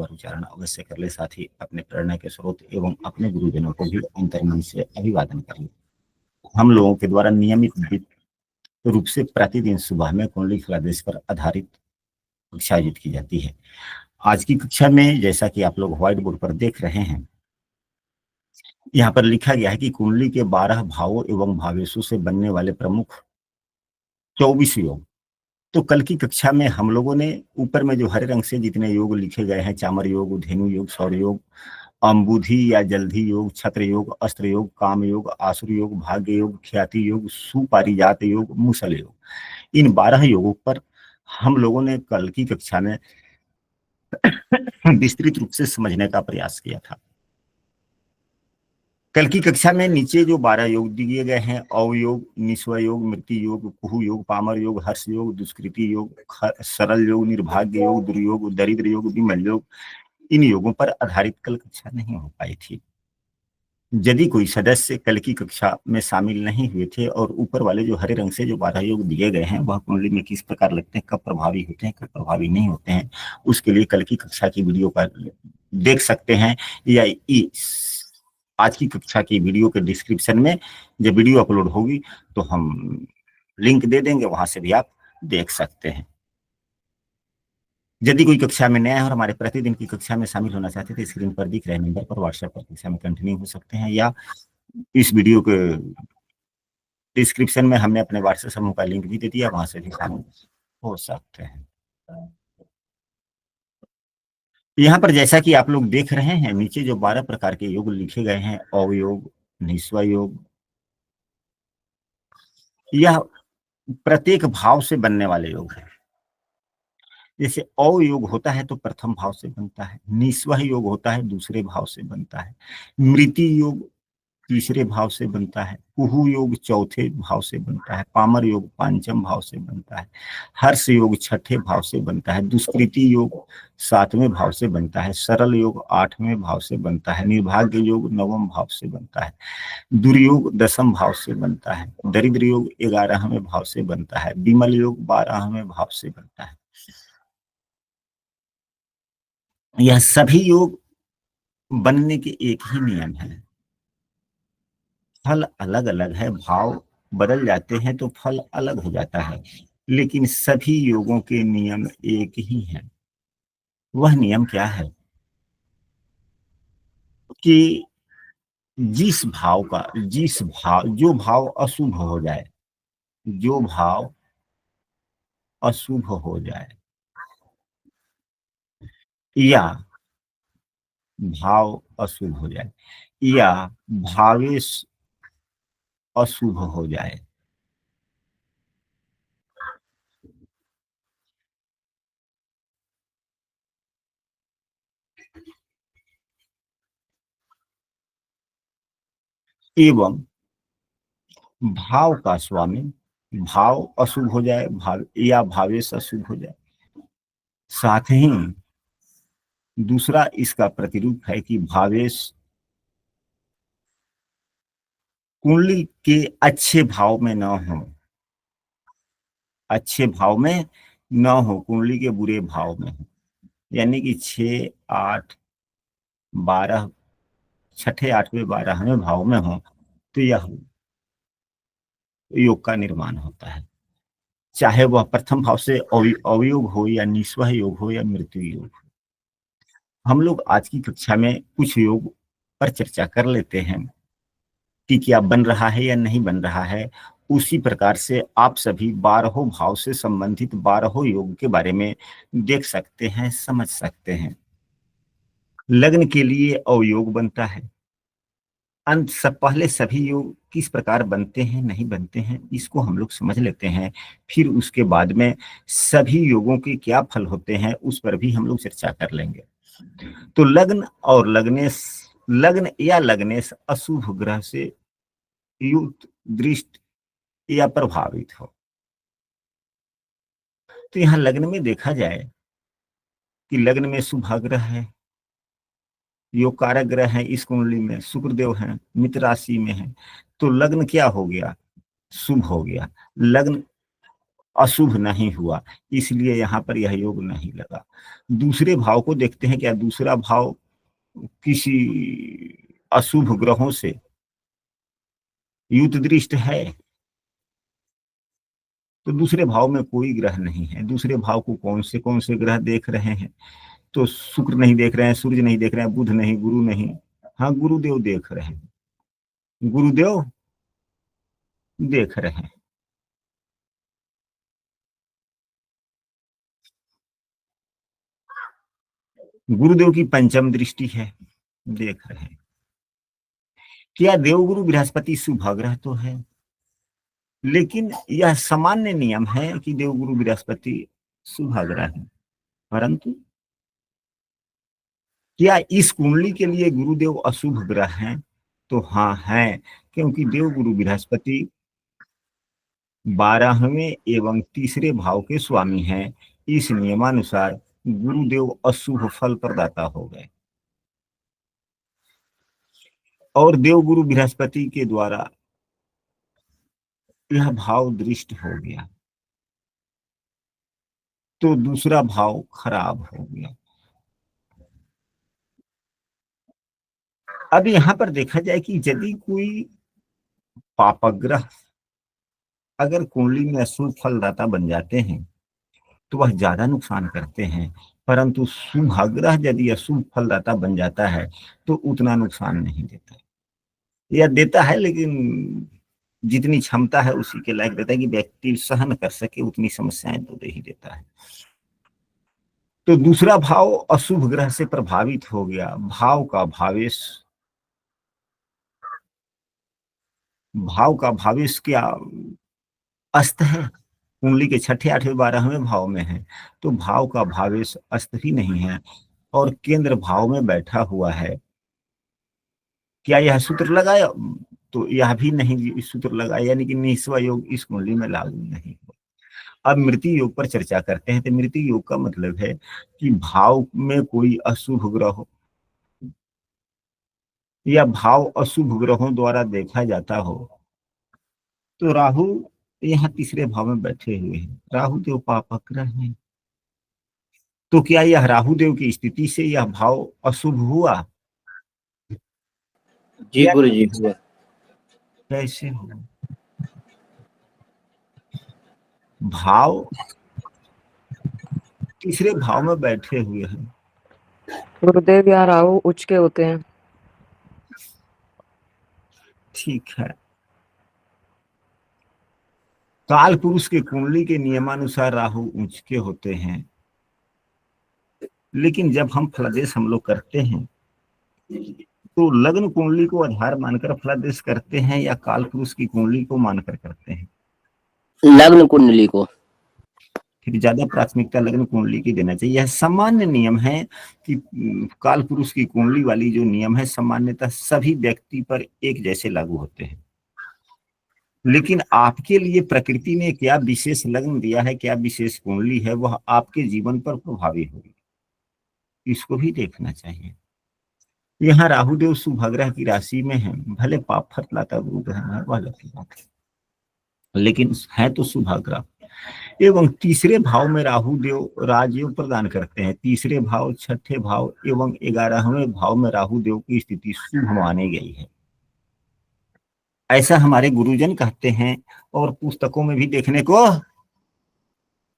बार उच्चारण अवश्य कर ले, साथ ही अपने प्रेरणा के स्रोत एवं अपने गुरुजनों को भी अंतर्मन से अभिवादन कर ले। हम लोगों के द्वारा नियमित रूप से प्रतिदिन सुबह में कुंडली फलादेश पर आधारित कक्षा आयोजित की जाती है। आज की कक्षा में जैसा कि आप लोग व्हाइट बोर्ड पर देख रहे हैं, यहाँ पर लिखा गया है कि कुंडली के 12 भावों एवं भावेशों से बनने वाले प्रमुख 24 योग। तो कल की कक्षा में हम लोगों ने ऊपर में जो हरे रंग से जितने योग लिखे गए हैं, चामर योग, धेनु योग, सौर योग, अम्बुधि या जलधि योग, छत्र योग, अस्त्र योग, काम योग, आसुर योग, भाग्य योग, ख्याति योग, सुपारिजात योग, मुसल योग, इन 12 योगों पर हम लोगों ने कल की कक्षा में विस्तृत रूप से समझने का प्रयास किया था। कल की कक्षा में नीचे जो 12 योग दिए गए हैं, अवयोग, निस्व योग, मृत्यु योग, कुहू योग, पामर योग, हर्ष योग, दुष्कृति योग, सरल योग, निर्भाग्य योग, दुर्योग, दरिद्र योग, विमल योग, इन योगों पर आधारित कल कक्षा नहीं हो पाई थी। यदि कोई सदस्य कल की कक्षा में शामिल नहीं हुए थे और ऊपर वाले जो हरे रंग से जो 12 योग दिए गए हैं वह कुंडली में किस प्रकार लगते हैं, कब प्रभावी होते हैं, कब प्रभावी नहीं होते हैं, उसके लिए कल की कक्षा की वीडियो पर देख सकते हैं, या आज की कक्षा की वीडियो के डिस्क्रिप्शन में जब वीडियो अपलोड होगी तो हम लिंक दे देंगे, वहां से भी आप देख सकते हैं। यदि कोई कक्षा में नया है और हमारे प्रतिदिन की कक्षा में शामिल होना चाहते थे, स्क्रीन पर दिख रहे नंबर पर व्हाट्सएप पर कक्षा में कंटिन्यू हो सकते हैं, या इस वीडियो के डिस्क्रिप्शन में हमने अपने व्हाट्सएप समूह का लिंक भी दे दिया, वहां से भी शामिल हो सकते हैं। यहाँ पर जैसा कि आप लोग देख रहे हैं, नीचे जो 12 प्रकार के योग लिखे गए हैं, अवयोग, निस्व योग, यह प्रत्येक भाव से बनने वाले योग है। जैसे अवयोग होता है तो प्रथम भाव से बनता है, निस्व योग होता है दूसरे भाव से बनता है, मृत्यु योग तीसरे भाव से बनता है, कुहू योग चौथे भाव से बनता है, पामर योग पांचम भाव से बनता है, हर्ष योग छठे भाव से बनता है, दुष्कृति योग सातवें भाव से बनता है, सरल योग आठवें भाव से बनता है, निर्भाग्य योग नवम भाव से बनता है, दुर्योग 10वें भाव से बनता है, दरिद्र योग 11वें भाव से बनता है, विमल योग 12वें भाव से बनता है। यह सभी योग बनने के एक ही नियम है, फल अलग अलग है, भाव बदल जाते हैं तो फल अलग हो जाता है, लेकिन सभी योगों के नियम एक ही हैं। वह नियम क्या है कि जो भाव अशुभ हो जाए, जो भाव अशुभ हो जाए या भाव अशुभ हो जाए या भावेश अशुभ हो जाए, एवं भाव का स्वामी भाव अशुभ हो जाए, भाव या भावेश अशुभ हो जाए, साथ ही दूसरा इसका प्रतिरूप है कि भावेश कुंडली के अच्छे भाव में न हो, अच्छे भाव में न हो, कुंडली के बुरे भाव में हो, यानी कि 6, 8, 12 छठे 8वें 12वें भाव में हो तो यह योग का निर्माण होता है, चाहे वह प्रथम भाव से अवयोग हो या निस्व योग हो या मृत्यु योग हो। हम लोग आज की कक्षा में कुछ योग पर चर्चा कर लेते हैं कि क्या बन रहा है या नहीं बन रहा है। उसी प्रकार से आप सभी 12 भाव से संबंधित 12 योग के बारे में देख सकते हैं, समझ सकते हैं। लग्न के लिए अवयोग बनता है, अंत सब पहले सभी योग किस प्रकार बनते हैं नहीं बनते हैं इसको हम लोग समझ लेते हैं, फिर उसके बाद में सभी योगों के क्या फल होते हैं उस पर भी हम लोग चर्चा कर लेंगे। तो लग्न और लग्नेश, लग्न या लग्नेश अशुभ ग्रह से युक्त, दृष्ट या प्रभावित हो। तो यहाँ लग्न में देखा जाए कि लग्न में शुभ ग्रह है, योग कारक ग्रह है, इस कुंडली में शुक्रदेव है, मित्र राशि में है, तो लग्न क्या हो गया, शुभ हो गया। लग्न अशुभ नहीं हुआ, इसलिए यहाँ पर यह योग नहीं लगा। दूसरे भाव को देखते हैं, क्या दूसरा भाव किसी अशुभ ग्रहों से युत दृष्ट है? तो दूसरे भाव में कोई ग्रह नहीं है। दूसरे भाव को कौन से ग्रह देख रहे हैं? तो शुक्र नहीं देख रहे हैं, सूर्य नहीं देख रहे हैं, बुध नहीं, गुरु नहीं, हाँ गुरुदेव देख रहे हैं, गुरुदेव देख रहे हैं। गुरुदेव की पंचम दृष्टि है, देख रहे हैं। क्या देवगुरु बृहस्पति शुभ ग्रह तो है, लेकिन यह सामान्य नियम है कि देवगुरु बृहस्पति शुभ ग्रह है, परंतु क्या इस कुंडली के लिए गुरुदेव अशुभ ग्रह हैं? तो हाँ है, क्योंकि देवगुरु बृहस्पति 12वें एवं तीसरे भाव के स्वामी हैं। इस नियमानुसार गुरुदेव अशुभ फल प्रदाता हो गए और देवगुरु बृहस्पति के द्वारा यह भाव दृष्ट हो गया, तो दूसरा भाव खराब हो गया। अब यहां पर देखा जाए कि यदि कोई पापग्रह अगर कुंडली में अशुभ फलदाता बन जाते हैं तो वह ज्यादा नुकसान करते हैं, परंतु शुभाग्रह यदि अशुभ फलदाता बन जाता है तो उतना नुकसान नहीं देता। यह देता है, लेकिन जितनी क्षमता है उसी के लायक देता है कि व्यक्ति सहन कर सके, उतनी समस्याएं तो दे ही देता है। तो दूसरा भाव अशुभ ग्रह से प्रभावित हो गया। भाव का भावेश क्या अस्त है? कुंडली के छठे, आठवें, 12वें भाव में है, तो भाव का भावेश अस्त ही नहीं है और केंद्र भाव में बैठा हुआ है। क्या यह सूत्र लगाया? तो यह भी नहीं सूत्र लगाया, यानी कि निस्वा योग इस कुंडली में लागू नहीं हुआ। अब मृत्यु योग पर चर्चा करते हैं। तो मृत्यु योग का मतलब है कि भाव में कोई अशुभ ग्रह हो या भाव अशुभ ग्रहों द्वारा देखा जाता हो। तो राहु यहाँ तीसरे भाव में बैठे हुए हैं, राहु देव पापक ग्रह है। तो क्या यह राहु देव की स्थिति से यह भाव अशुभ हुआ? जी गुरु जी हुआ। कैसे हुआ? भाव तीसरे भाव में बैठे हुए हैं। गुरुदेव या राहु उच्च के होते हैं। ठीक है, काल पुरुष के कुंडली के नियमानुसार राहु उच्च के होते हैं, लेकिन जब हम फलादेश हम लोग करते हैं तो लग्न कुंडली को आधार मानकर फलादेश करते हैं या काल पुरुष की कुंडली को मानकर करते हैं? लग्न कुंडली को। फिर ज्यादा प्राथमिकता लग्न कुंडली की देना चाहिए। यह सामान्य नियम है कि काल पुरुष की कुंडली वाली जो नियम है सामान्यतः सभी व्यक्ति पर एक जैसे लागू होते हैं, लेकिन आपके लिए प्रकृति ने क्या विशेष लग्न दिया है, क्या विशेष कुंडली है, वह आपके जीवन पर प्रभावी होगी, इसको भी देखना चाहिए। यहाँ राहुदेव शुभ ग्रह की राशि में है, भले पाप फतलाता गुरु ग्रह है, वह अलग की बात है, लेकिन है तो शुभ ग्रह। एवं तीसरे भाव में राहु देव राजयोग प्रदान करते हैं। तीसरे भाव, छठे भाव एवं 11वें भाव में राहु देव की स्थिति शुभ मानी गई है, ऐसा हमारे गुरुजन कहते हैं और पुस्तकों में भी देखने को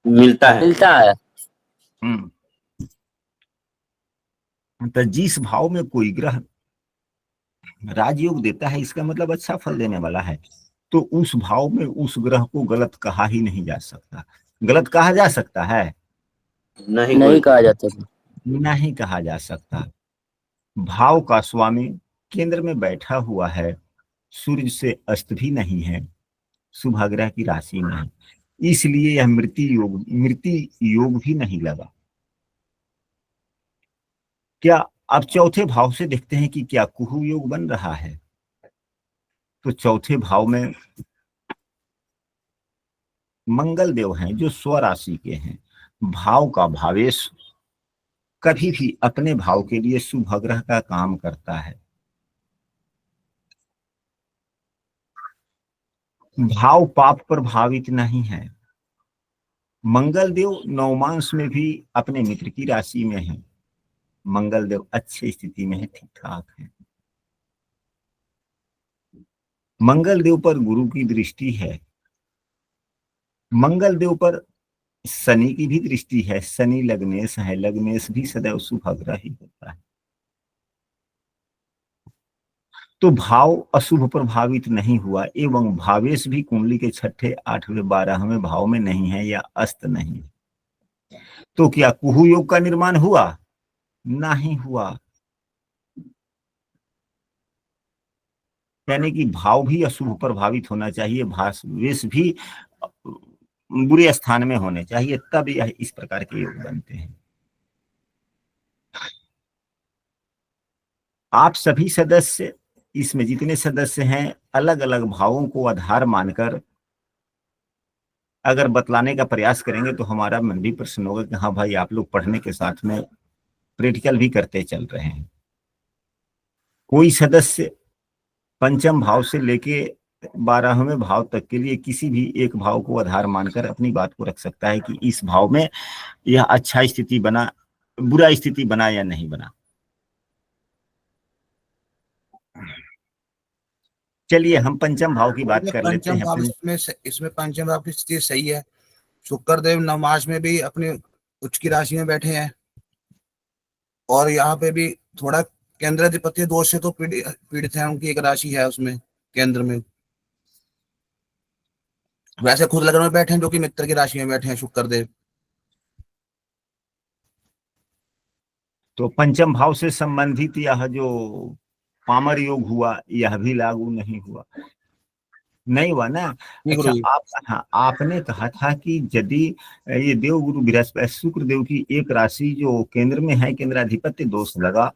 मिलता है। तो जिस भाव में कोई ग्रह राजयोग देता है इसका मतलब अच्छा फल देने वाला है, तो उस भाव में उस ग्रह को गलत कहा ही नहीं जा सकता। गलत कहा जा सकता है? नहीं कहा जाता, नहीं कहा जा सकता। भाव का स्वामी केंद्र में बैठा हुआ है, सूर्य से अस्त भी नहीं है, शुभ ग्रह की राशि में है, इसलिए यह मृत्यु योग भी नहीं लगा। क्या अब चौथे भाव से देखते हैं कि क्या कुहू योग बन रहा है? तो चौथे भाव में मंगल देव हैं जो स्वराशि के हैं। भाव का भावेश कभी भी अपने भाव के लिए शुभ ग्रह का काम करता है। भाव पाप प्रभावित नहीं है, मंगल देव नवमांश में भी अपने मित्र की राशि में है, मंगल देव अच्छी स्थिति में है, ठीक ठाक है। मंगल देव पर गुरु की दृष्टि है, मंगल देव पर शनि की भी दृष्टि है, शनि लग्नेश है, लग्नेश भी सदैव शुभ ग्रह ही होता है। तो भाव अशुभ प्रभावित नहीं हुआ, एवं भावेश भी कुंडली के छठे, आठवें, 12वें भाव में नहीं है या अस्त नहीं है। तो क्या कुहू योग का निर्माण हुआ? नहीं हुआ। यानी कि भाव भी अशुभ प्रभावित होना चाहिए, भावेश भी बुरे स्थान में होने चाहिए, तब यह इस प्रकार के योग बनते हैं। आप सभी सदस्य, इसमें जितने सदस्य हैं, अलग अलग भावों को आधार मानकर अगर बतलाने का प्रयास करेंगे तो हमारा मन भी प्रसन्न होगा कि हाँ भाई, आप लोग पढ़ने के साथ में प्रैक्टिकल भी करते चल रहे हैं। कोई सदस्य पंचम भाव से लेके 12वें भाव तक के लिए किसी भी एक भाव को आधार मानकर अपनी बात को रख सकता है कि इस भाव में यह अच्छा स्थिति बना, बुरा स्थिति बना या नहीं बना। चलिए हम पंचम भाव की बात कर लेते पंचम हैं। भाव इसमें पंचम भाव की स्थिति सही है। शुक्र देव नवमास में भी अपने उच्च की राशि में बैठे हैं, और यहाँ पे भी थोड़ा केंद्राधिपत्य दोष से तो पीड़ित है, उनकी एक राशि है उसमें केंद्र में। वैसे खुद लग्न में बैठे हैं, जो कि मित्र की राशि में बैठे हैं शुक्र देव। तो पंचम भाव से संबंधित यह जो पामर योग हुआ, यह भी लागू नहीं हुआ, नहीं हुआ ना। अच्छा, हाँ, आपने कहा था कि यदि ये देव गुरु बृहस्पति शुक्र देव की एक राशि जो केंद्र में है, केंद्राधिपत्य दोष लगा,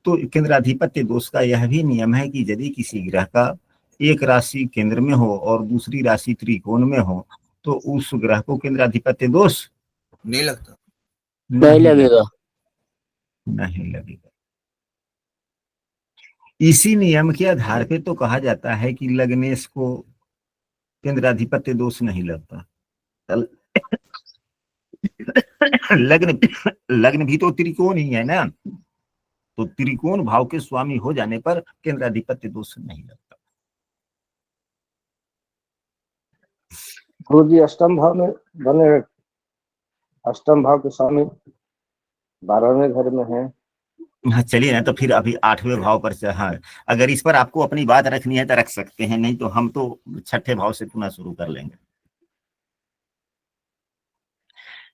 तो केंद्राधिपत्य दोष का यह भी नियम है कि यदि किसी ग्रह का एक राशि केंद्र में हो और दूसरी राशि त्रिकोण में हो, तो उस ग्रह को केंद्राधिपत्य दोष नहीं लगता, नहीं लगेगा, नहीं लगेगा। इसी नियम के आधार पे तो कहा जाता है कि लग्नेश को केंद्राधिपत्य दोष नहीं लगता। लग्न लग्न भी तो त्रिकोण ही है ना, तो त्रिकोण भाव के स्वामी हो जाने पर केंद्राधिपत्य दोष नहीं लगता। गुरु जी अष्टम भाव में बने, अष्टम भाव के स्वामी 12वें घर में है। हाँ चलिए ना, तो फिर अभी 8वें भाव पर हाँ, अगर इस पर आपको अपनी बात रखनी है तो रख सकते हैं, नहीं तो हम तो छठे भाव से पुनः शुरू कर लेंगे।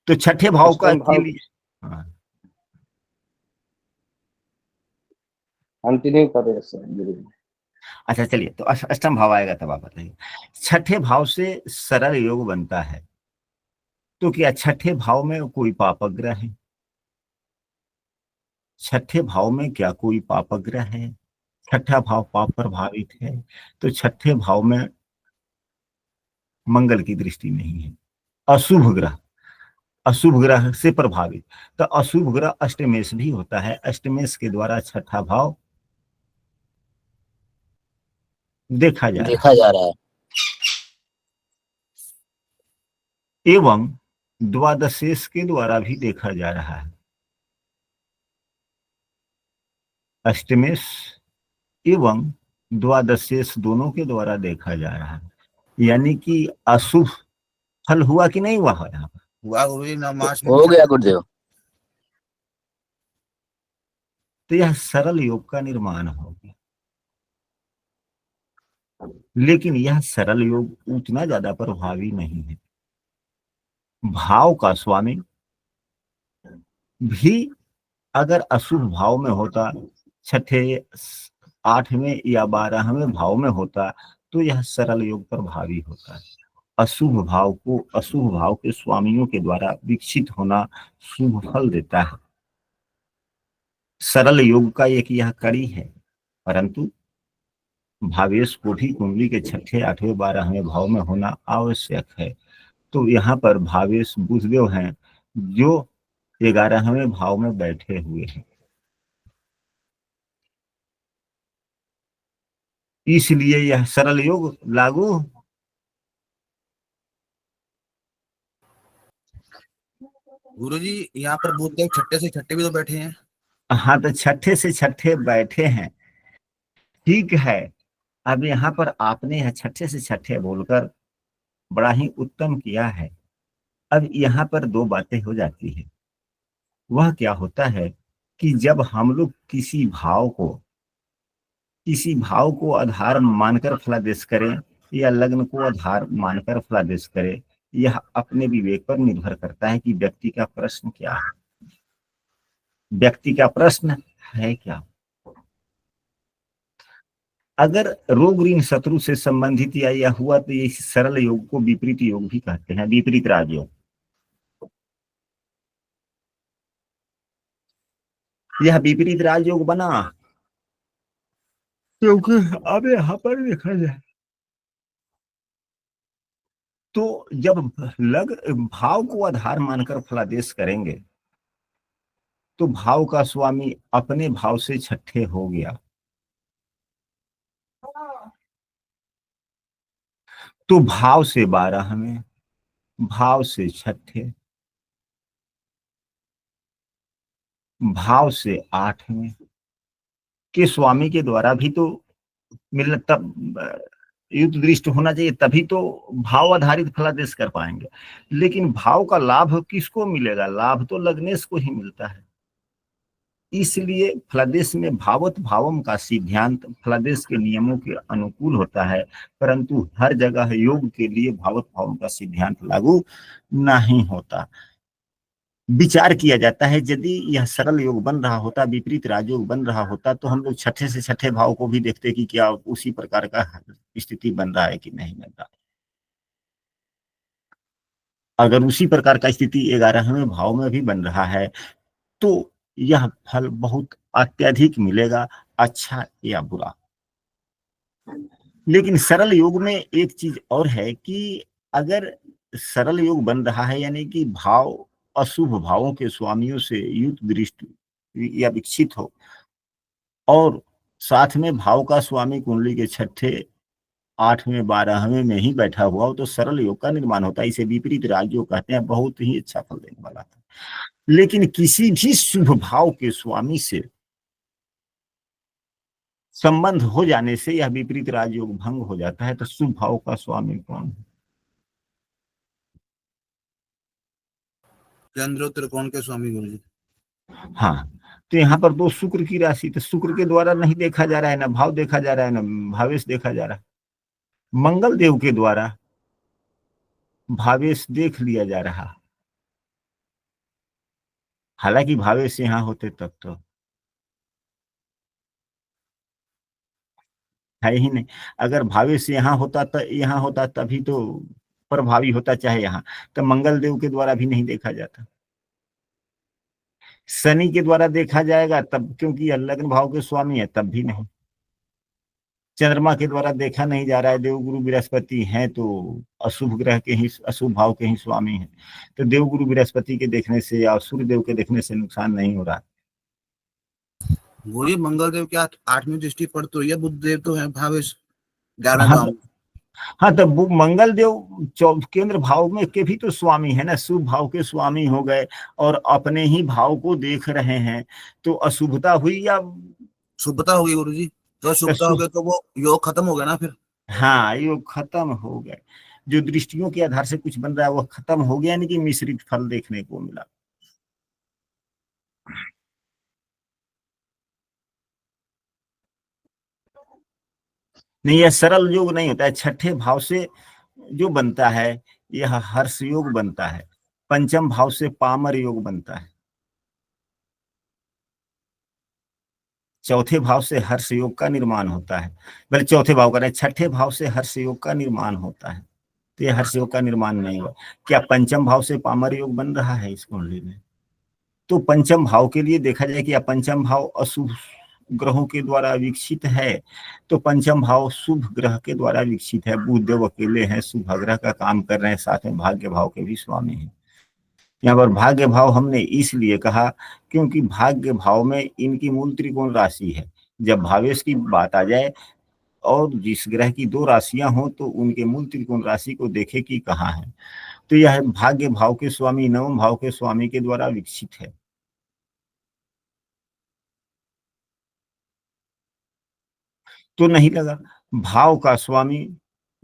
तो छठे भाव का के लिए हाँ, कंटिन्यू करें गुरु जी। अच्छा चलिए, तो अष्टम भाव आएगा तब आप बताइए। छठे भाव से सरल योग बनता है, तो क्या छठे भाव में कोई पापग्रह है? छठे भाव में क्या कोई पापग्रह है? छठा भाव पाप प्रभावित है, तो छठे भाव में मंगल की दृष्टि नहीं है। अशुभ ग्रह, अशुभ ग्रह से प्रभावित, तो अशुभ ग्रह अष्टमेश भी होता है, अष्टमेश के द्वारा छठा भाव देखा जा रहा है एवं द्वादशेश के द्वारा भी देखा जा रहा है। अष्टमेश एवं द्वादशेश दोनों के द्वारा देखा जा रहा है, यानी कि अशुभ फल हुआ कि नहीं हुआ है? यहाँ पर हुआ गुरु जी, नवमास में हो गया गुरुदेव। तो यह सरल योग का निर्माण हो गया, लेकिन यह सरल योग उतना ज्यादा प्रभावी नहीं है। भाव का स्वामी भी अगर अशुभ भाव में होता, छठे, 8वें या 12वें भाव में होता, तो यह सरल योग प्रभावी होता है। अशुभ भाव को अशुभ भाव के स्वामियों के द्वारा विकसित होना शुभ फल देता है। सरल योग का एक यह कड़ी है, परंतु भावेश को भी कुंडली के छठे, 8वें, 12वें भाव में होना आवश्यक है। तो यहाँ पर भावेश बुधदेव हैं जो 11वें भाव में बैठे हुए हैं, इसलिए यह सरल योग लागू गुरुजी यहाँ पर बुधदेव छठे से छठे भी तो बैठे हैं। हाँ, तो छठे से छठे बैठे हैं, ठीक है। अब यहाँ पर आपने यह छठे से छठे बोलकर बड़ा ही उत्तम किया है। अब यहाँ पर दो बातें हो जाती है। वह क्या होता है कि जब हम लोग किसी भाव को आधार मानकर फलादेश करें या लग्न को आधार मानकर फलादेश करें, यह अपने विवेक पर निर्भर करता है कि व्यक्ति का प्रश्न क्या है, व्यक्ति का प्रश्न है क्या। अगर रोग ऋण शत्रु से संबंधित या यह हुआ तो ये सरल योग को विपरीत योग भी कहते हैं, विपरीत राजयोग। यह विपरीत राजयोग बना क्योंकि अब यहाँ पर देखा जाए तो जब भाव को आधार मानकर फलादेश करेंगे तो भाव का स्वामी अपने भाव से छठे हो गया, तो भाव से 12 में, भाव से छठे, भाव से 8 में के स्वामी के द्वारा भी तो मिलना, तब युक्त दृष्टि होना चाहिए, तभी तो भाव आधारित फलादेश कर पाएंगे। लेकिन भाव का लाभ किसको मिलेगा? लाभ तो लग्नेश को ही मिलता है। इसलिए फलादेश में भावत भावम का सिद्धांत फलादेश के नियमों के अनुकूल होता है, परंतु हर जगह योग के लिए भावत भावम का सिद्धांत लागू नहीं होता। विचार किया जाता है यदि यह सरल योग बन रहा होता, विपरीत राजयोग बन रहा होता, तो हम लोग छठे से छठे भाव को भी देखते कि क्या उसी प्रकार का स्थिति बन रहा है कि नहीं बन रहा। अगर उसी प्रकार का स्थिति 11वें भाव में भी बन रहा है तो यह फल बहुत अत्यधिक मिलेगा, अच्छा या बुरा। लेकिन सरल योग में एक चीज और है कि अगर सरल योग बन रहा है यानी कि भाव अशुभ भावों के स्वामियों से युक्त दृष्टि या विकसित हो और साथ में भाव का स्वामी कुंडली के छठे, 8वें, 12वें में ही बैठा हुआ हो तो सरल योग का निर्माण होता है। इसे विपरीत राजयोग कहते हैं, बहुत ही अच्छा फल देने वाला था। लेकिन किसी भी शुभ भाव के स्वामी से संबंध हो जाने से यह विपरीत राजयोग भंग हो जाता है। तो शुभ भाव का स्वामी कौन है? चंद्र त्रिकोण के स्वामी गुरुजी। हाँ, तो यहाँ पर दो शुक्र की राशि, तो शुक्र के द्वारा नहीं देखा जा रहा है, ना भाव देखा जा रहा है, ना भावेश देखा जा रहा है। मंगल देव के द्वारा भावेश देख लिया जा रहा, हालांकि भावेश यहाँ होते तब तो है ही नहीं। अगर भावेश यहाँ होता तो यहाँ होता तभी तो प्रभावी होता, चाहे यहाँ, तो मंगल देव के द्वारा भी नहीं देखा जाता। शनि के द्वारा देखा जाएगा तब, क्योंकि यह लग्न भाव के स्वामी है, तब भी नहीं। चंद्रमा के द्वारा देखा नहीं जा रहा है, देवगुरु बृहस्पति हैं तो अशुभ ग्रह के ही, अशुभ भाव के ही स्वामी हैं, तो देवगुरु बृहस्पति के देखने से या सूर्य देव के देखने से नुकसान नहीं हो रहा। गुरुजी मंगल देव की 8वीं दृष्टि पड़ तो है, बुध देव तो है भावेश 11 हाँ, भाव। हाँ, तो मंगल देव केंद्र भाव में के भी तो स्वामी है ना, शुभ भाव के स्वामी हो गए और अपने ही भाव को देख रहे हैं, तो अशुभता हुई या शुभता होगी गुरुजी? तो शुभता हो गई तो वो योग खत्म हो गया ना फिर। हाँ, योग खत्म हो गए। जो दृष्टियों के आधार से कुछ बन रहा है वह खत्म हो गया, यानी कि मिश्रित फल देखने को मिला। नहीं, यह सरल योग नहीं होता है। छठे भाव से जो बनता है यह हर्ष योग बनता है, पंचम भाव से पामर योग बनता है, चौथे भाव से हर्ष योग का निर्माण होता है। भले चौथे भाव का नहीं, छठे भाव से हर्ष योग का निर्माण होता है, तो यह हर्ष योग का निर्माण नहीं हुआ। क्या पंचम भाव से पामर योग बन रहा है इस कुंडली में? तो पंचम भाव के लिए देखा जाए कि पंचम भाव अशुभ ग्रहों के द्वारा विकसित है, तो पंचम भाव शुभ ग्रह के द्वारा विकसित है। बुध देव अकेले हैं, शुभ ग्रह का काम कर रहे हैं, साथ में भाग्य भाव के भी स्वामी हैं। यहाँ पर भाग्य भाव हमने इसलिए कहा क्योंकि भाग्य भाव में इनकी मूल त्रिकोण राशि है। जब भावेश की बात आ जाए और जिस ग्रह की 2 राशियां हों तो उनके मूल त्रिकोण राशि को देखे कि कहाँ है। तो यह भाग्य भाव के स्वामी, नवम भाव के स्वामी के द्वारा विकसित है। तो नहीं लगा। भाव का स्वामी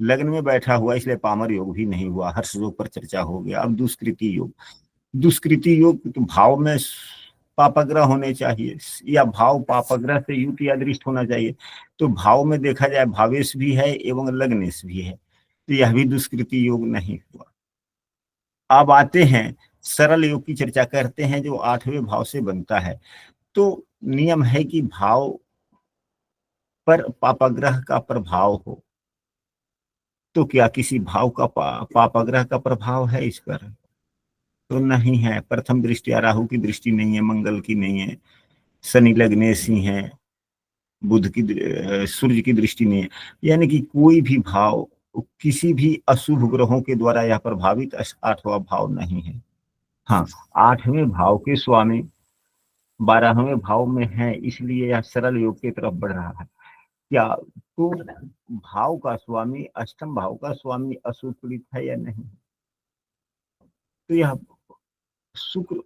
लग्न में बैठा हुआ, इसलिए पामर योग भी नहीं हुआ, हर्ष योग पर चर्चा हो गया। अब दुष्कृति योग, दुष्कृति योग तो भाव में पापग्रह होने चाहिए या भाव पापग्रह से युक्त या दृष्ट होना चाहिए। तो भाव में देखा जाए भावेश भी है एवं लग्नेश भी है, तो यह भी दुष्कृति योग नहीं हुआ। अब आते हैं सरल योग की चर्चा करते हैं, जो 8वें भाव से बनता है। तो नियम है कि भाव पर पापग्रह का प्रभाव हो। तो क्या किसी भाव का पापग्रह का प्रभाव है इस पर? तो नहीं है। प्रथम दृष्टि राहु की दृष्टि नहीं है, मंगल की नहीं है, शनि लग्नेश ही है, बुध की सूर्य की दृष्टि नहीं है। यानी कि कोई भी भाव किसी भी अशुभ ग्रहों के द्वारा यह प्रभावित 8वां भाव नहीं है। हाँ, 8वें भाव के स्वामी 12वें भाव में है, इसलिए यह सरल योग की तरफ बढ़ रहा है। क्या तो भाव का स्वामी, अष्टम भाव का स्वामी अशुभ पीड़ित है या नहीं? तो यह शुक्र,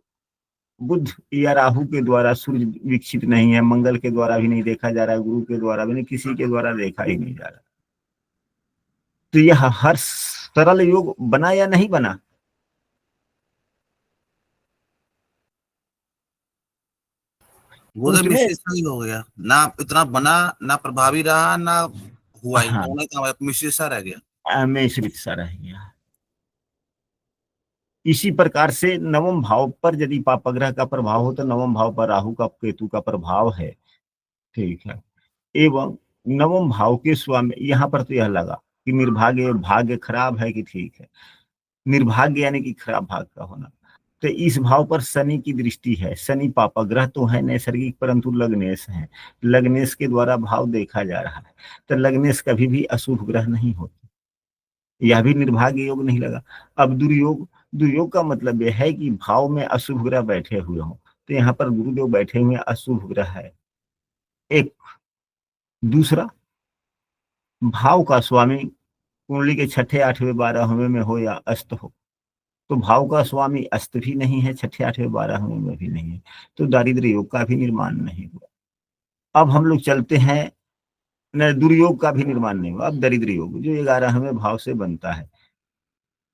बुध या राहु के द्वारा सूर्य विकसित नहीं है, मंगल के द्वारा भी नहीं देखा जा रहा है, गुरु के द्वारा भी नहीं, किसी के द्वारा देखा ही नहीं जा रहा। तो यह हर सरल योग बना या नहीं बना? वो तो मिश्रित सा ही हो गया, ना इतना बना, ना प्रभावी रहा, ना हुआ ही। हाँ, होने का मिश्रित सा रह गया, मिश्रित सा रह गया। इसी प्रकार से नवम भाव पर यदि पापग्रह का प्रभाव हो, तो नवम भाव पर राहु का, केतु का प्रभाव है, ठीक है। एवं नवम भाव के स्वामी, यहाँ पर तो यह लगा कि निर्भाग्य, भाग्य खराब है कि ठीक है, निर्भाग्य यानी कि खराब भाग का होना। तो इस भाव पर शनि की दृष्टि है। शनि पापग्रह तो है नैसर्गिक, परंतु लग्नेश है, लग्नेश के द्वारा भाव देखा जा रहा है। तो लग्नेश कभी भी अशुभ ग्रह नहीं होते, यह भी निर्भाग्य योग नहीं लगा। अब दुर्योग, दुर्योग का मतलब यह है कि भाव में अशुभ ग्रह बैठे हुए हों। तो यहाँ पर गुरुदेव बैठे हुए अशुभ ग्रह है एक। दूसरा, भाव का स्वामी कुंडली के 6ठे 8वें 12वें में हो या अस्त हो, तो भाव का स्वामी अस्त भी नहीं है, 6ठे 8वें 12वें में भी नहीं है, तो दारिद्र्य योग का भी निर्माण नहीं हुआ। अब हम लोग चलते हैं, न दुर्योग का भी निर्माण नहीं हुआ। अब दरिद्र योग जो 11वें भाव से बनता है,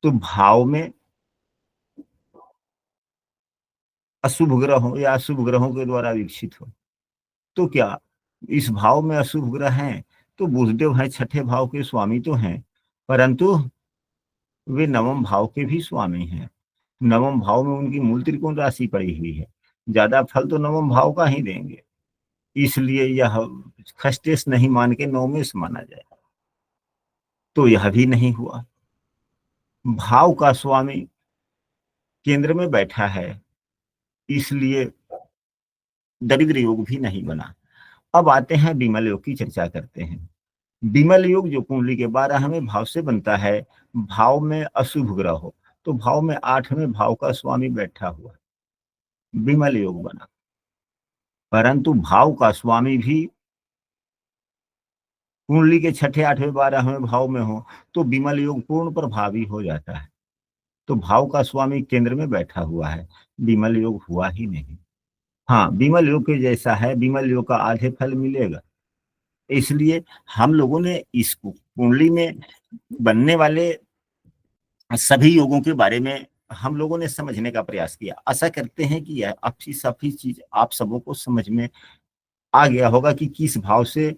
तो भाव में अशुभ ग्रहों या अशुभ ग्रहों के द्वारा विकसित हो। तो क्या इस भाव में अशुभ ग्रह हैं? तो बुधदेव हैं, 6ठे भाव के स्वामी तो हैं, परंतु वे नवम भाव के भी स्वामी हैं। नवम भाव में उनकी मूल त्रिकोण राशि पड़ी हुई है, ज्यादा फल तो नवम भाव का ही देंगे, इसलिए यह खस्टेश नहीं मान के नवमेश माना जाए। तो यह भी नहीं हुआ। भाव का स्वामी केंद्र में बैठा है, इसलिए दरिद्र योग भी नहीं बना। अब आते हैं विमल योग की चर्चा करते हैं। विमल योग जो कुंडली के 12वें भाव से बनता है, भाव में अशुभ ग्रह हो, तो भाव में 8वें भाव का स्वामी बैठा हुआ, विमल योग बना। परंतु भाव का स्वामी भी कुंडली के 6ठे 8वें 12वें भाव में हो, तो विमल योग पूर्ण प्रभावी हो जाता है। तो भाव का स्वामी केंद्र में बैठा हुआ है, विमल योग हुआ ही नहीं। हाँ, विमल योग के जैसा है, विमल योग का आधे फल मिलेगा। इसलिए हम लोगों ने इस कुंडली में बनने वाले सभी योगों के बारे में हम लोगों ने समझने का प्रयास किया। आशा करते हैं कि यह अच्छी सभी चीज आप सबों को समझ में आ गया होगा कि किस भाव से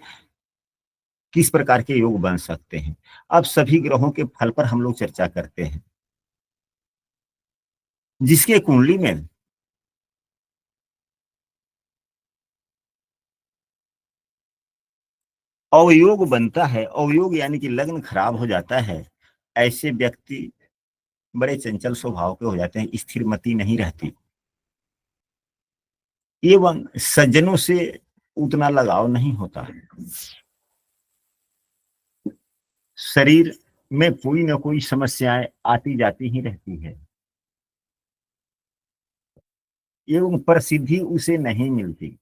किस प्रकार के योग बन सकते हैं। अब सभी ग्रहों के फल पर हम लोग चर्चा करते हैं। जिसके कुंडली में अवयोग बनता है, अवयोग यानी कि लग्न खराब हो जाता है, ऐसे व्यक्ति बड़े चंचल स्वभाव के हो जाते हैं, स्थिर मति नहीं रहती, एवं सज्जनों से उतना लगाव नहीं होता, शरीर में कोई ना कोई समस्याएं आती जाती ही रहती है, एवं प्रसिद्धि उसे नहीं मिलती।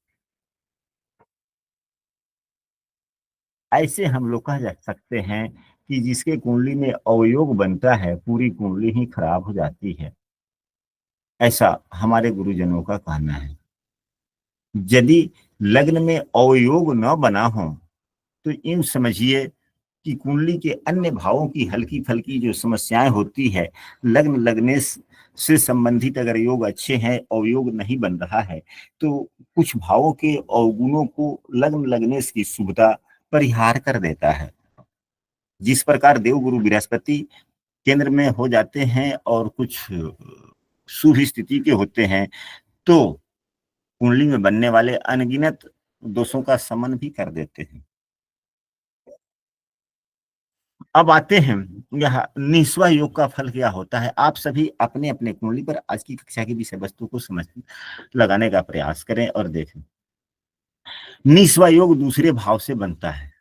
ऐसे हम लोग कह सकते हैं कि जिसके कुंडली में अवयोग बनता है पूरी कुंडली ही खराब हो जाती है, ऐसा हमारे गुरुजनों का कहना है। यदि लग्न में अवयोग न बना हो तो यूं समझिए कि कुंडली के अन्य भावों की हल्की फल्की जो समस्याएं होती है, लग्न लगने से संबंधित अगर योग अच्छे हैं, अवयोग नहीं बन रहा है, तो कुछ भावों के अवगुणों को लग्न लगने की शुभता परिहार कर देता है। जिस प्रकार देवगुरु बृहस्पति केंद्र में हो जाते हैं और कुछ शुभ स्थिति के होते हैं, तो कुंडली में बनने वाले अनगिनत दोषों का शमन भी कर देते हैं। अब आते हैं यह निस्वा योग का फल क्या होता है। आप सभी अपने अपने कुंडली पर आज की कक्षा की विषय वस्तु को समझ लगाने का प्रयास करें और देखें। निस्वा योग दूसरे भाव से बनता है।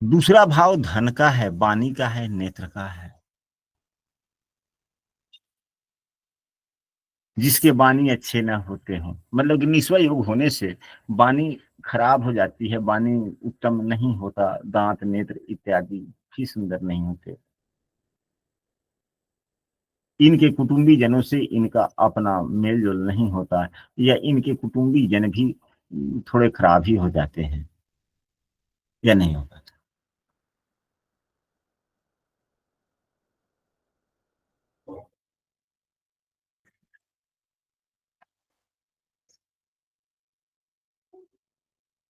दूसरा भाव धन का है, वाणी का है, नेत्र का है। जिसके वाणी अच्छे ना होते हों, मतलब कि निस्वा योग होने से वाणी खराब हो जाती है, वाणी उत्तम नहीं होता, दांत नेत्र इत्यादि भी सुंदर नहीं होते। इनके कुटुंबी जनों से इनका अपना मेल जोल नहीं होता, या इनके कुटुंबी जन भी थोड़े खराब ही हो जाते हैं, या नहीं हो पाता।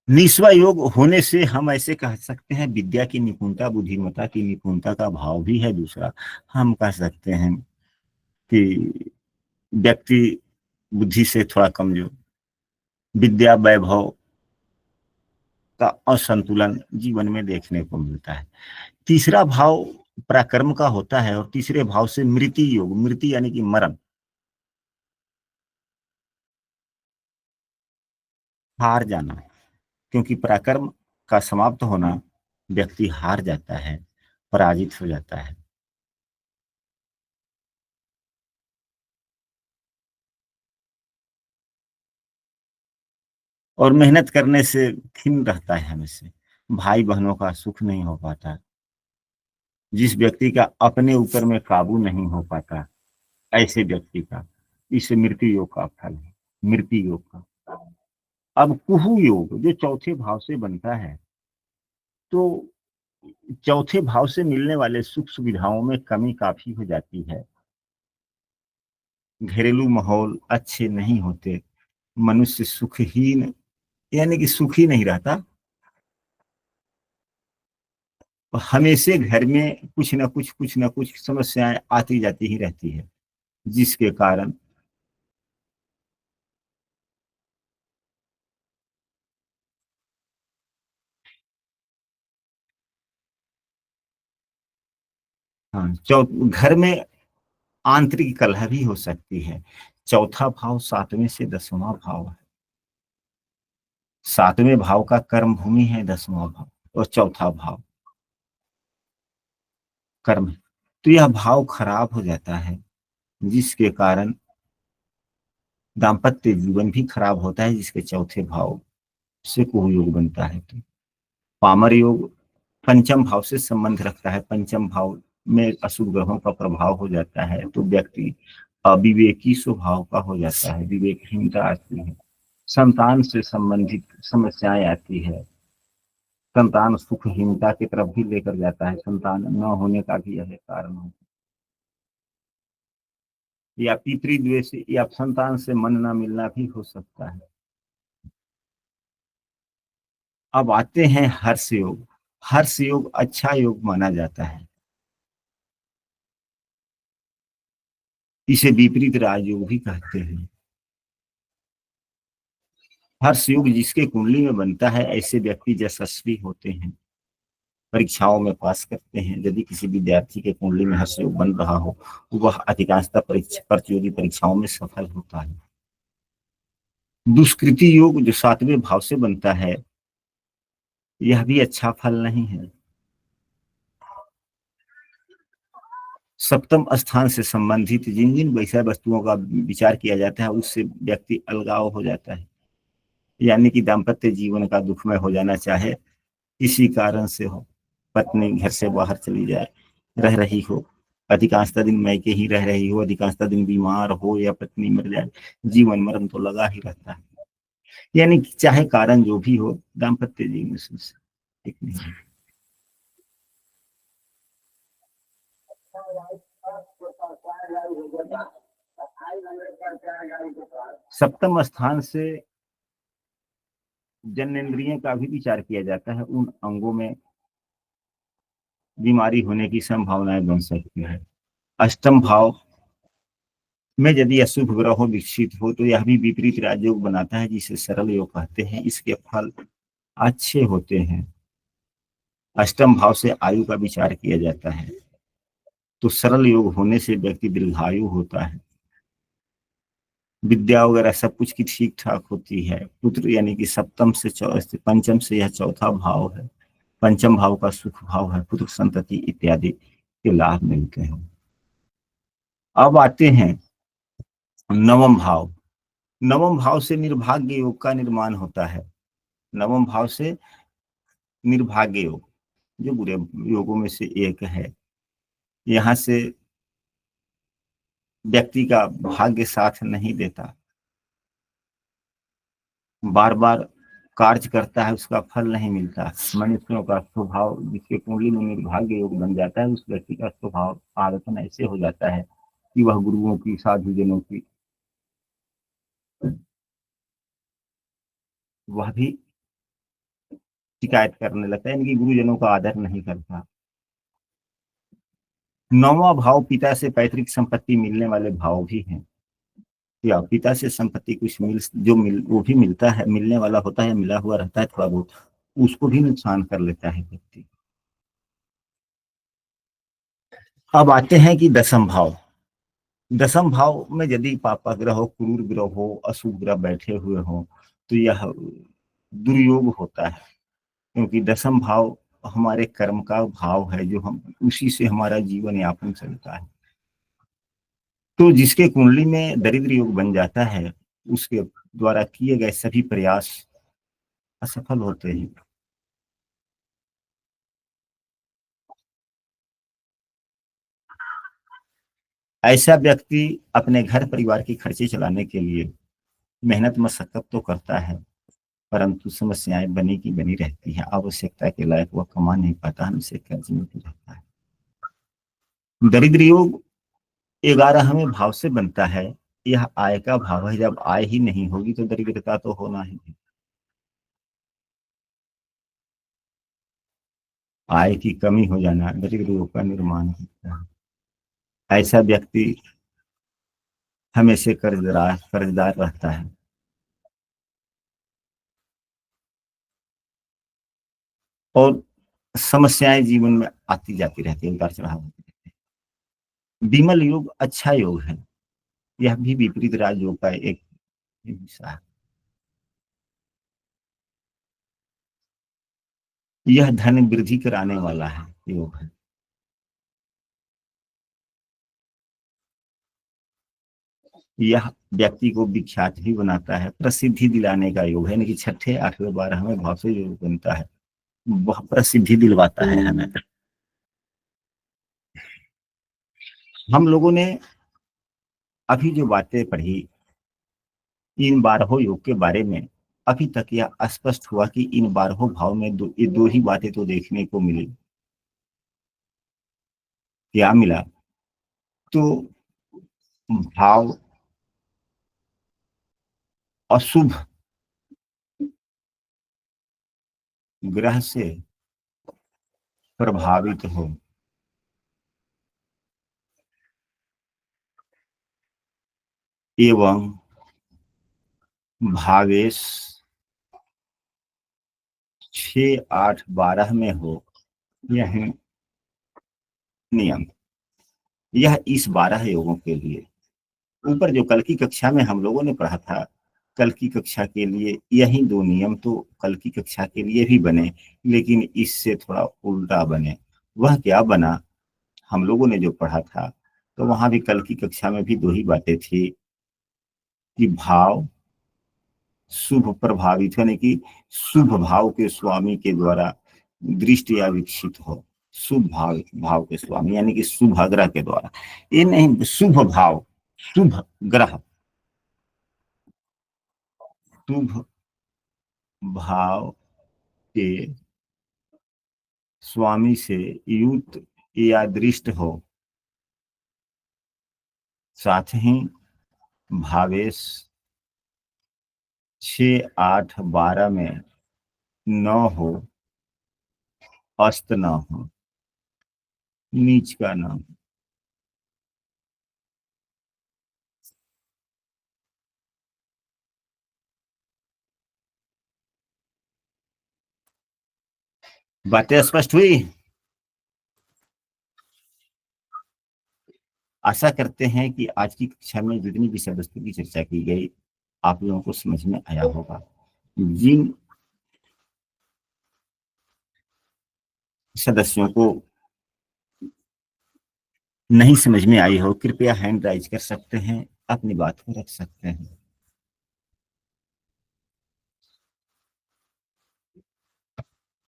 निस्वा योग होने से हम ऐसे कह सकते हैं विद्या की निपुणता, बुद्धिमत्ता की निपुणता का भाव भी है। दूसरा हम कह सकते हैं कि व्यक्ति बुद्धि से थोड़ा कमजोर, विद्या वैभव का असंतुलन जीवन में देखने को मिलता है। तीसरा भाव पराक्रम का होता है और तीसरे भाव से मृति योग, मृति यानी कि मरण, हार जाना, क्योंकि पराक्रम का समाप्त होना व्यक्ति हार जाता है, पराजित हो जाता है। और मेहनत करने से खिन्न रहता है हमेशा, भाई बहनों का सुख नहीं हो पाता। जिस व्यक्ति का अपने ऊपर में काबू नहीं हो पाता, ऐसे व्यक्ति का इस मृत्यु योग का फल है, मृत्यु योग का। अब कुहू योग जो चौथे भाव से बनता है, तो चौथे भाव से मिलने वाले सुख सुविधाओं में कमी काफी हो जाती है। घरेलू माहौल अच्छे नहीं होते, मनुष्य सुखहीन यानी कि सुखी नहीं रहता, हमेशा घर में कुछ न कुछ समस्याएं आती जाती ही रहती है, जिसके कारण हाँ, घर में आंतरिक कलह भी हो सकती है। चौथा भाव 7वें से 10वां भाव है। 7वें भाव का कर्म भूमि है 10वां भाव, और चौथा भाव कर्म है। तो यह भाव खराब हो जाता है, जिसके कारण दाम्पत्य जीवन भी खराब होता है, जिसके चौथे भाव से कुह योग बनता है। तो पामर योग पंचम भाव से संबंध रखता है। पंचम भाव में अशुभ ग्रहों का प्रभाव हो जाता है, तो व्यक्ति अविवेकी स्वभाव का हो जाता है, विवेकहीनता आती है, संतान से संबंधित समस्याएं आती है, संतान सुखहीनता की तरफ भी लेकर जाता है, संतान न होने का भी यह कारण है, या पितृद्वेष या संतान से मन न मिलना भी हो सकता है। अब आते हैं हर्ष योग। हर्ष योग अच्छा योग माना जाता है, इसे विपरीत राजयोग भी कहते हैं। हर्ष योग जिसके कुंडली में बनता है, ऐसे व्यक्ति यशस्वी होते हैं, परीक्षाओं में पास करते हैं। यदि किसी विद्यार्थी के कुंडली में हर्ष योग बन रहा हो, वह अधिकांशतः प्रतियोगी परीक्षाओं में सफल होता है। दुष्कृति योग जो 7वें भाव से बनता है, यह भी अच्छा फल नहीं है। सप्तम स्थान से संबंधित जिन जिन विषय वस्तुओं का विचार किया जाता है, उससे व्यक्ति अलगाव हो जाता है, यानी कि दाम्पत्य जीवन का दुखमय हो जाना, चाहे किसी कारण से हो, पत्नी घर से बाहर चली जाए, रह रही हो, अधिकांशतः दिन मैके ही रह रही हो, अधिकांशतः दिन बीमार हो या पत्नी मर जाए, जीवन मरण तो लगा ही रहता है। यानी कि चाहे कारण जो भी हो, दाम्पत्य जीवन से ठीक नहीं है। सप्तम स्थान से जन्नेंद्रिय का भी विचार किया जाता है, उन अंगों में बीमारी होने की संभावनाएं बन सकती है। अष्टम भाव में यदि अशुभ ग्रह विकसित हो तो यह भी विपरीत राजयोग बनाता है, जिसे सरल योग कहते हैं। इसके फल अच्छे होते हैं। अष्टम भाव से आयु का विचार किया जाता है, तो सरल योग होने से व्यक्ति दीर्घायु होता है, विद्या वगैरह सब कुछ की ठीक ठाक होती है। पुत्र यानी कि सप्तम से पंचम से यह चौथा भाव है, पंचम भाव का सुख भाव है, पुत्र संतति इत्यादि के लाभ मिलते हैं। अब आते हैं नवम भाव। नवम भाव से निर्भाग्य योग का निर्माण होता है। नवम भाव से निर्भाग्य योग, जो बुरे योगों में से एक है, यहाँ से व्यक्ति का भाग्य साथ नहीं देता, बार बार कार्य करता है, उसका फल नहीं मिलता। मनुष्यों का स्वभाव, जिसके कुंडली में निर्भाग्य योग बन जाता है, उस व्यक्ति का स्वभाव आदतन ऐसे हो जाता है कि वह गुरुओं की, साधुजनों की वह भी शिकायत करने लगता है, यानी कि गुरुजनों का आदर नहीं करता। नौवां भाव पिता से पैतृक संपत्ति मिलने वाले भाव भी हैं, या पिता से संपत्ति कुछ वो भी मिलता है, मिलने वाला होता है, मिला हुआ रहता है थोड़ा बहुत, उसको भी नुकसान कर लेता है व्यक्ति। अब आते हैं कि दसम भाव। दसम भाव में यदि पापा ग्रह हो, क्रूर ग्रह हो, अशुभ ग्रह बैठे हुए हो, तो यह दुर्योग होता है, क्योंकि दसम भाव हमारे कर्म का भाव है, जो हम उसी से हमारा जीवन यापन चलता है। तो जिसके कुंडली में दरिद्र योग बन जाता है, उसके द्वारा किए गए सभी प्रयास असफल होते हैं। ऐसा व्यक्ति अपने घर परिवार के खर्चे चलाने के लिए मेहनत मशक्कत तो करता है, परंतु समस्याएं बनी की बनी रहती है। आवश्यकता के लायक वह कमा नहीं पाता, हमसे कर्ज में रहता है। दरिद्र योग 11वें भाव से बनता है। यह आय का भाव है। जब आय ही नहीं होगी तो दरिद्रता तो होना ही है। आय की कमी हो जाना दरिद्र योग का निर्माण होता है। ऐसा व्यक्ति हमेशा कर्जदार रहता है। और समस्याएं जीवन में आती जाती रहती है, उतार चढ़ाव होते रहते हैं। विमल योग अच्छा योग है। यह भी विपरीत राजयोग का एक हिस्सा है। यह धन वृद्धि कराने वाला है योग है। यह व्यक्ति को विख्यात भी बनाता है, प्रसिद्धि दिलाने का योग है। यानी कि छठे 8वें 12वें भाव से योग बनता है, वह प्रसिद्धि दिलवाता है हमें। हम लोगों ने अभी जो बातें पढ़ी इन 12 योग के बारे में, अभी तक यह स्पष्ट हुआ कि इन 12 भाव में ये दो ही बातें तो देखने को मिली। क्या मिला? तो भाव अशुभ ग्रह से प्रभावित हो, एवं भावेश 6, 8, 12 में हो, यह नियम। यह इस 12 योगों के लिए। ऊपर जो कल की कक्षा में हम लोगों ने पढ़ा था, कल की कक्षा के लिए यही 2 नियम तो कल की कक्षा के लिए भी बने, लेकिन इससे थोड़ा उल्टा बने। वह क्या बना? हम लोगों ने जो पढ़ा था, तो वहां भी कल की कक्षा में भी 2 ही बातें थी कि भाव शुभ प्रभावित यानी कि शुभ भाव के स्वामी के द्वारा दृष्टि या विकसित हो। शुभ भाव के स्वामी यानी कि शुभ ग्रह के द्वारा, ये नहीं शुभ भाव, शुभ ग्रह, शुभ भाव के स्वामी से युक्त या दृष्ट हो। साथ ही भावेश 6, 8, 12 में न हो, अस्त न हो, नीच का न हो। बातें स्पष्ट हुई? आशा करते हैं कि आज की कक्षा में जितनी विषय वस्तु की चर्चा की गई आप लोगों को समझ में आया होगा। जिन सदस्यों को नहीं समझ में आई हो कृपया हैंड राइज कर सकते हैं, अपनी बात को रख सकते हैं।